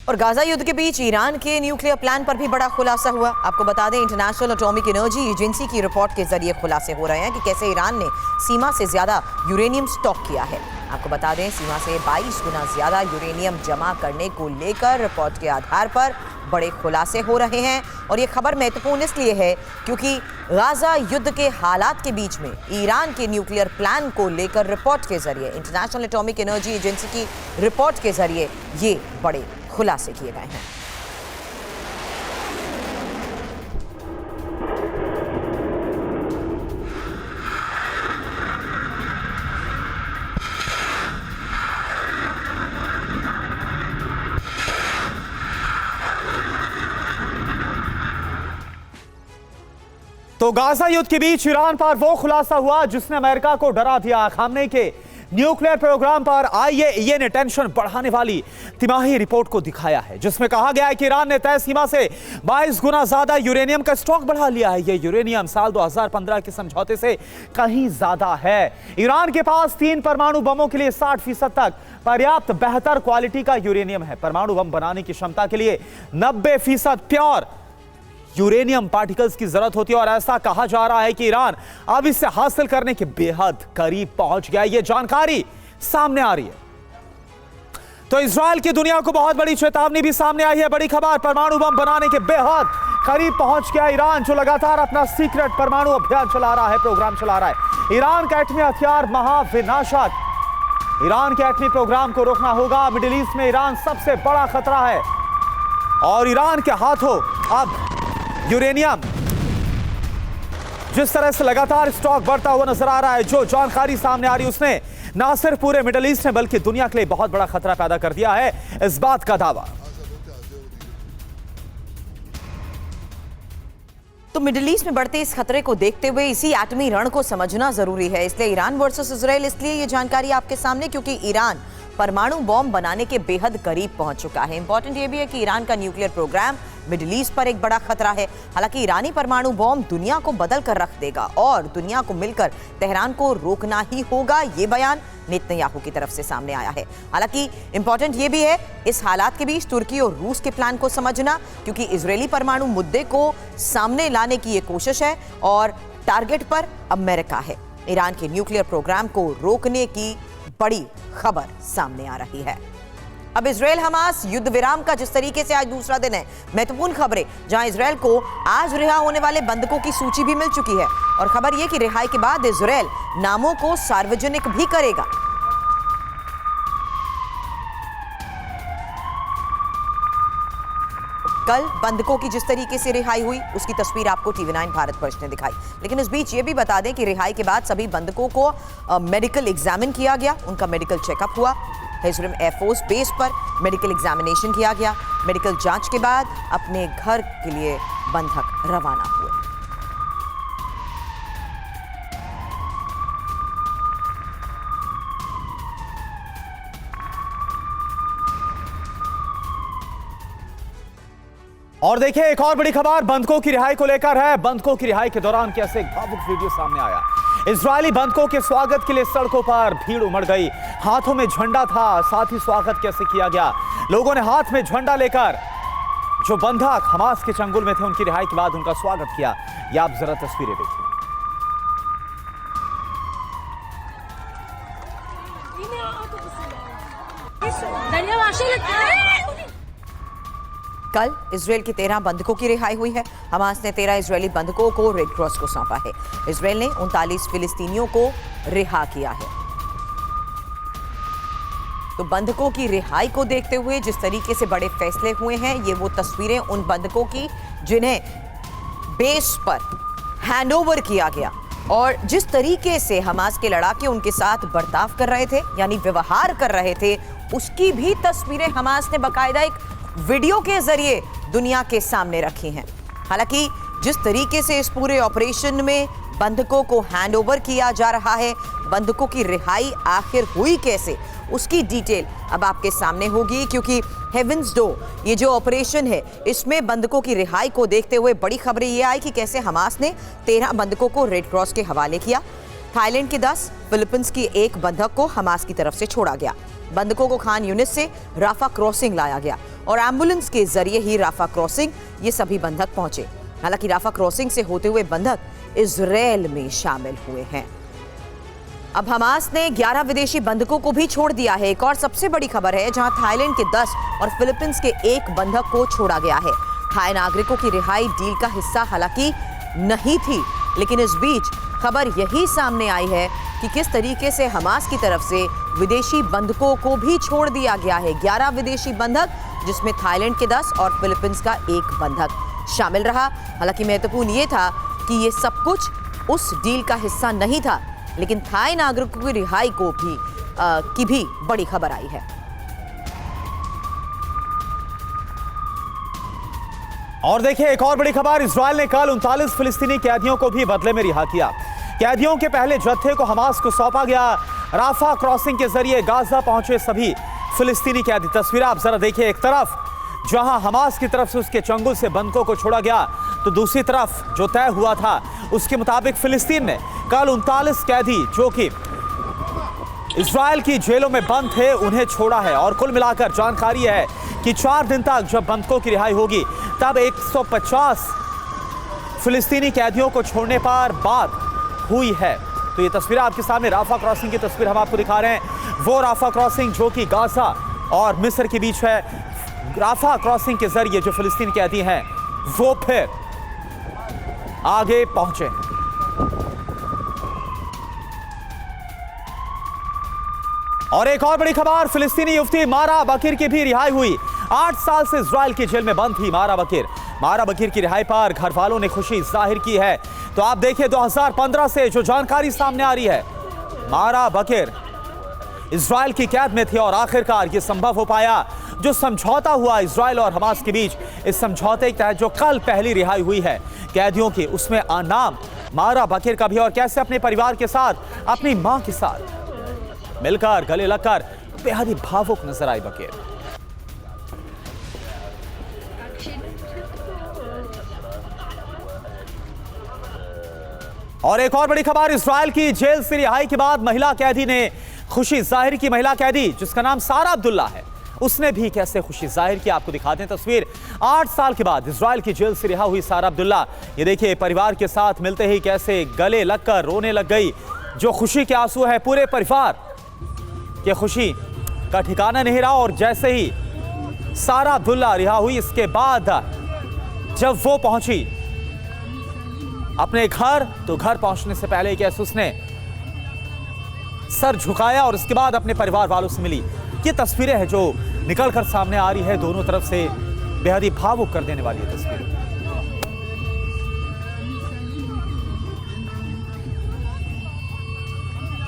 और गाजा युद्ध के बीच ईरान के न्यूक्लियर प्लान पर भी बड़ा खुलासा हुआ। आपको बता दें, इंटरनेशनल एटॉमिक एनर्जी एजेंसी की रिपोर्ट के जरिए खुलासे हो रहे हैं कि कैसे ईरान ने सीमा से ज्यादा यूरेनियम स्टॉक किया है। आपको बता दें, सीमा से 22 गुना ज्यादा यूरेनियम जमा करने को लेकर रिपोर्ट के आधार पर बड़े खुलासे हो रहे हैं। और ये खबर महत्वपूर्ण इसलिए है क्योंकि गाजा युद्ध के हालात के बीच में ईरान के न्यूक्लियर प्लान को लेकर रिपोर्ट के जरिए, इंटरनेशनल एटॉमिक एनर्जी एजेंसी की रिपोर्ट के जरिए ये बड़े खुलासे किए गए हैं। तो गाजा युद्ध के बीच ईरान पर वो खुलासा हुआ जिसने अमेरिका को डरा दिया। खामनेई के न्यूक्लियर प्रोग्राम पर आईएईए ने टेंशन बढ़ाने वाली तिमाही रिपोर्ट को दिखाया है, जिसमें कहा गया है कि ईरान ने तय सीमा से 22 गुना ज्यादा यूरेनियम का स्टॉक बढ़ा लिया है। यह यूरेनियम साल 2015 के समझौते से कहीं ज्यादा है। ईरान के पास 3 परमाणु बमों के लिए 60% तक पर्याप्त बेहतर क्वालिटी का यूरेनियम है। परमाणु बम बनाने की क्षमता के लिए 90% प्योर यूरेनियम पार्टिकल्स की जरूरत होती है और ऐसा कहा जा रहा है कि ईरान अब इसे हासिल करने के बेहद करीब पहुंच गया है। यह जानकारी सामने आ रही है। तो इजराइल की दुनिया को बहुत बड़ी चेतावनी भी सामने आई है। बड़ी खबर, परमाणु बम बनाने के बेहद करीब पहुंच गया ईरान, जो लगातार अपना सीक्रेट परमाणु अभियान चला रहा है, प्रोग्राम चला रहा है। ईरान का एटमी हथियार महाविनाशक। ईरान के एटमी प्रोग्राम को रोकना होगा। मिडिल ईस्ट में ईरान सबसे बड़ा खतरा है और ईरान के हाथों अब यूरेनियम जिस तरह से लगातार स्टॉक बढ़ता हुआ नजर आ रहा है, जो जानकारी सामने आ रही है, उसने ना सिर्फ पूरे मिडिल ईस्ट में बल्कि दुनिया के लिए बहुत बड़ा खतरा पैदा कर दिया है। इस बात का दावा। तो मिडिल ईस्ट में बढ़ते इस खतरे को देखते हुए इसी एटमी रण को समझना जरूरी है। इसलिए ईरान वर्सेस इजराइल, इसलिए ये जानकारी आपके सामने क्योंकि ईरान परमाणु बॉम्ब बनाने के बेहद करीब पहुंच चुका है। इंपॉर्टेंट ये भी है कि ईरान का न्यूक्लियर प्रोग्राम मिडिल ईस्ट पर एक बड़ा खतरा है। हालांकि ईरानी परमाणु बॉम्ब दुनिया को बदल कर रख देगा और दुनिया को मिलकर तेहरान को रोकना ही होगा, ये बयान नेतन्याहू की तरफ से सामने आया है। हालांकि इंपॉर्टेंट ये भी है इस हालात के बीच तुर्की और रूस के प्लान को समझना, क्योंकि इजरायली परमाणु मुद्दे को सामने लाने की ये कोशिश है और टारगेट पर अमेरिका है। ईरान के न्यूक्लियर प्रोग्राम को रोकने की बड़ी खबर सामने आ रही है। अब इजराइल हमास युद्ध विराम का जिस तरीके से आज दूसरा दिन है, महत्वपूर्ण खबरें, जहां इजराइल को आज रिहा होने वाले बंधकों की सूची भी मिल चुकी है और खबर यह कि रिहाई के बाद इजराइल नामों को सार्वजनिक भी करेगा। कल बंधकों की जिस तरीके से रिहाई हुई उसकी तस्वीर आपको TV9 भारत फर्स्ट ने दिखाई। लेकिन इस बीच ये भी बता दें कि रिहाई के बाद सभी बंधकों को मेडिकल एग्जामिन किया गया, उनका मेडिकल चेकअप हुआ। हेजरम एयरफोर्स बेस पर मेडिकल एग्जामिनेशन किया गया। मेडिकल जांच के बाद अपने घर के लिए बंधक रवाना हुए। और देखिए, एक और बड़ी खबर बंधकों की रिहाई को लेकर है। बंधकों की रिहाई के दौरान कैसे एक भावुक वीडियो सामने आया। इजरायली बंधकों के स्वागत के लिए सड़कों पर भीड़ उमड़ गई। हाथों में झंडा था, साथ ही स्वागत कैसे किया गया। लोगों ने हाथ में झंडा लेकर जो बंधक हमास के चंगुल में थे उनकी रिहाई के बाद उनका स्वागत किया। ये आप जरा तस्वीरें देखिए। कल इजराइल के 13 बंधकों की रिहाई हुई है। हमास ने 13 इजरायली बंधकों को रेड क्रॉस को सौंपा है। इजराइल ने 39 फिलिस्तीनियों को रिहा किया है। तो बंधकों की रिहाई को देखते हुए जिस तरीके से बड़े फैसले हुए हैं, ये वो तस्वीरें उन बंधकों की जिन्हें बेस पर हैंडओवर किया गया और जिस तरीके से हमास के लड़ाके उनके साथ बर्ताव कर रहे थे, यानी व्यवहार कर रहे थे, उसकी भी तस्वीरें हमास ने बाकायदा एक वीडियो के जरिए दुनिया के सामने रखी हैं। हालांकि जिस तरीके से इस पूरे ऑपरेशन में बंधकों को हैंडओवर किया जा रहा है, बंधकों की रिहाई आखिर हुई कैसे, उसकी डिटेल अब आपके सामने होगी, क्योंकि हेवंस डोर ये जो ऑपरेशन है इसमें बंधकों की रिहाई को देखते हुए बड़ी खबरें ये आई कि कैसे हमास ने 13 बंधकों को रेड क्रॉस के हवाले किया। थाईलैंड के 10, फिलीपींस की 1 बंधक को हमास की तरफ से छोड़ा गया। बंधकों को खान यूनिस से राफा क्रॉसिंग लाया गया और एम्बुलेंस के जरिए ही राफा क्रॉसिंग ये सभी बंधक पहुंचे। हालांकि राफा क्रॉसिंग से होते हुए बंधक इजराइल में शामिल हुए हैं। अब हमास ने 11 विदेशी बंधकों को भी छोड़ दिया है। एक और सबसे बड़ी खबर है, जहां थाईलैंड के 10 और फिलीपींस के 1 बंधक को छोड़ा गया है। थाई नागरिकों की रिहाई डील का हिस्सा हालांकि नहीं थी, लेकिन इस बीच खबर यही सामने आई है कि किस तरीके से हमास की तरफ से विदेशी बंधकों को भी छोड़ दिया गया है। 11 विदेशी बंधक, जिसमें थाईलैंड के 10 और फिलीपींस का 1 बंधक शामिल रहा। हालांकि महत्वपूर्ण ये था कि ये सब कुछ उस डील का हिस्सा नहीं था, लेकिन थाई नागरिकों की रिहाई की भी बड़ी खबर आई है। और देखिए एक और बड़ी खबर, इजराइल ने कल 39 फिलिस्तीनी कैदियों को भी बदले में रिहा किया। कैदियों के पहले जत्थे को हमास को सौंपा गया। राफा क्रॉसिंग के जरिए गाजा पहुंचे सभी फिलिस्तीनी कैदी। तस्वीर आप जरा देखिए, एक तरफ जहां हमास की तरफ से उसके चंगुल से बंधकों को छोड़ा गया, तो दूसरी तरफ जो तय हुआ था उसके मुताबिक फिलिस्तीन ने कल 39 कैदी जो कि इजराइल की जेलों में बंद थे उन्हें छोड़ा है। और कुल मिलाकर जानकारी है कि 4 दिन तक जब बंधकों की रिहाई होगी तब 150 फिलिस्तीनी कैदियों को छोड़ने पर बात हुई है। तो ये तस्वीर आपके सामने राफा क्रॉसिंग की तस्वीर हम आपको दिखा रहे हैं। वो राफा क्रॉसिंग जो कि गाजा और मिस्र के बीच है। राफा क्रॉसिंग के जरिए जो फिलिस्तीनी कैदी हैं वो फिर आगे पहुंचे। और एक और बड़ी खबर, फिलिस्तीनी युवती मारा बकीर की भी रिहाई हुई। 8 साल से इजराइल की जेल में बंद थी मारा बकीर की रिहाई पर घर वालों ने खुशी जाहिर की है। तो आप देखिए 2015 से जो जानकारी सामने आ रही है, मारा बकीर इजराइल की कैद में थी और आखिरकार ये संभव हो पाया। जो समझौता हुआ इजराइल और हमास के बीच, इस समझौते के तहत जो कल पहली रिहाई हुई है कैदियों की, उसमें नाम मारा बकीर का भी, और कैसे अपने परिवार के साथ, अपनी मां के साथ मिलकर गले लगकर बेहद ही भावुक नजर आई बकीर। और एक और बड़ी खबर, इजराइल की जेल से रिहाई के बाद महिला कैदी ने खुशी जाहिर की। महिला कैदी जिसका नाम सारा अब्दुल्ला है, उसने भी कैसे खुशी जाहिर की, आपको दिखाते हैं तस्वीर। 8 साल के बाद इजराइल की जेल से रिहा हुई सारा अब्दुल्ला, ये देखिए परिवार के साथ मिलते ही कैसे गले लगकर रोने लग गई। जो खुशी के आंसू है, पूरे परिवार की खुशी का ठिकाना नहीं रहा। और जैसे ही सारा अब्दुल्ला रिहा हुई, इसके बाद जब वो पहुंची अपने घर, तो घर पहुंचने से पहले कैसे उसने सर झुकाया और इसके बाद अपने परिवार वालों से मिली। ये तस्वीरें हैं जो निकल कर सामने आ रही है दोनों तरफ से, बेहद ही भावुक कर देने वाली है तस्वीरें।